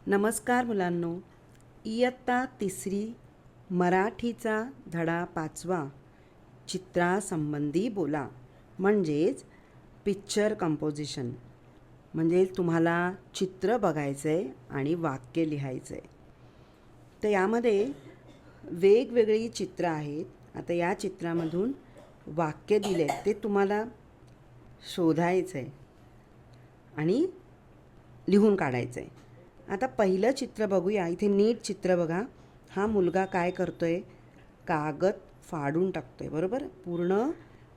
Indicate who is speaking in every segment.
Speaker 1: नमस्कार मुलांनो, इयत्ता तिसरी मराठीचा धडा 5वा चित्रासंबंधी बोला म्हणजेच पिक्चर कंपोजिशन. म्हणजे तुम्हाला चित्र बघायचं आहे आणि वाक्य लिहायचं आहे. तर यामध्ये वेगवेगळी चित्र आहेत. आता या चित्रामधून वाक्य दिले ते तुम्हाला शोधायचं आहे आणि लिहून काढायचं आहे. आता पहिलं चित्र बघूया. इथे नीट चित्र बघा. हा मुलगा काय करतोय? कागद फाडून टाकतोय, बरोबर? पूर्ण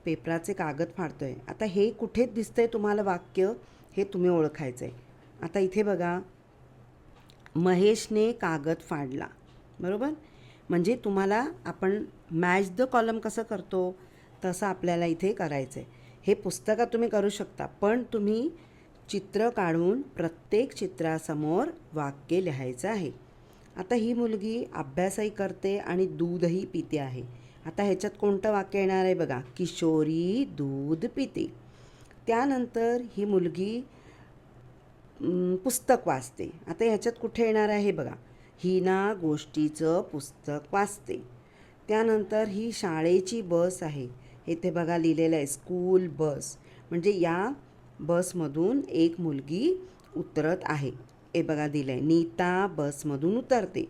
Speaker 1: पेपराचे कागद फाडतोय. आता हे कुठे दिसतंय तुम्हाला वाक्य? हे तुम्ही ओळखायचं आहे. आता इथे बघा, महेशने कागद फाडला, बरोबर? म्हणजे तुम्हाला आपण मॅच द कॉलम कसं करतो तसं आपल्याला इथे करायचं आहे. हे पुस्तकात तुम्ही करू शकता, पण तुम्ही चित्र काढून प्रत्येक चित्रासमोर वाक्य लिहायचं आहे. आता ही मुलगी अभ्यासही करते आणि दूधही पिते आहे. आता ह्याच्यात कोणतं वाक्य येणार आहे बघा? किशोरी दूध पिते. त्यानंतर ही मुलगी पुस्तक वाचते. आता ह्याच्यात कुठे येणार आहे बघा? हिना गोष्टीचं पुस्तक वाचते. त्यानंतर ही शाळेची बस आहे. इथे बघा लिहिलेलं आहे स्कूल बस. म्हणजे या बसमधून एक मुलगी उतरत आहे. हे बघा दिलं आहे, नीता बसमधून उतरते.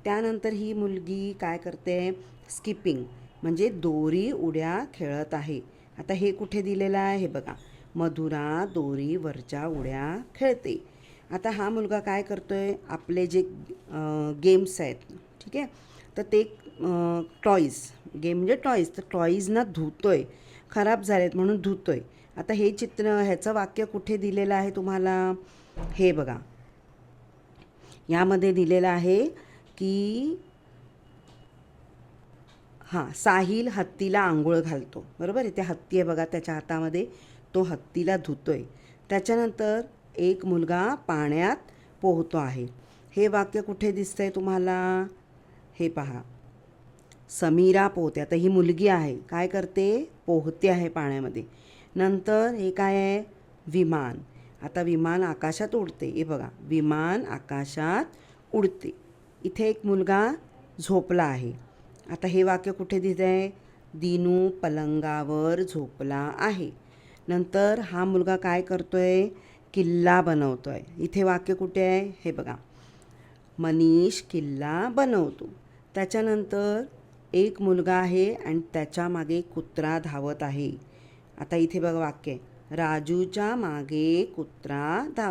Speaker 1: त्यानंतर ही मुलगी काय करते? स्किपिंग म्हणजे दोरी उड्या खेळत आहे. आता हे कुठे दिलेलं आहे? हे बघा, मधुरा दोरीवरच्या उड्या खेळते. आता हा मुलगा काय करतोय? आपले जे गेम्स आहेत, ठीक आहे, तर ते टॉईज गेम म्हणजे टॉईज, तर टॉईजना धुतोय, खराब झालेत म्हणून धुतोय. आता हे चित्र, ह्याचं वाक्य कुठे दिलेलं आहे तुम्हाला? हे बघा, यामध्ये दिलेलं आहे की साहिल हत्तीला आंघोळ घालतो, बरोबर? इथे हत्ती आहे बघा त्याच्या हातामध्ये, तो हत्तीला धुतोय. त्याच्यानंतर एक मुलगा पाण्यात पोहतो आहे. हे वाक्य कुठे दिसतंय तुम्हाला? हे पहा, समीरा पोहते. आता ही मुलगी आहे, काय करते? पोहते आहे पाण्यामध्ये. नंतर हे काय आहे? विमान. आता विमान आकाशात उडते. हे बघा, विमान आकाशात उडते. इथे एक मुलगा झोपला आहे. आता हे वाक्य कुठे दिसत आहे? दिनू पलंगावर झोपला आहे. नंतर हा मुलगा काय करतोय? किल्ला बनवतोय. इथे वाक्य कुठे आहे? हे बघा, मनीष किल्ला बनवतो. त्याच्यानंतर एक मुलगा आहे आणि त्याच्या मागे कुत्रा धावत आहे. आता इथे बघा वाक्य, राजूच्या मागे कुत्रा धाव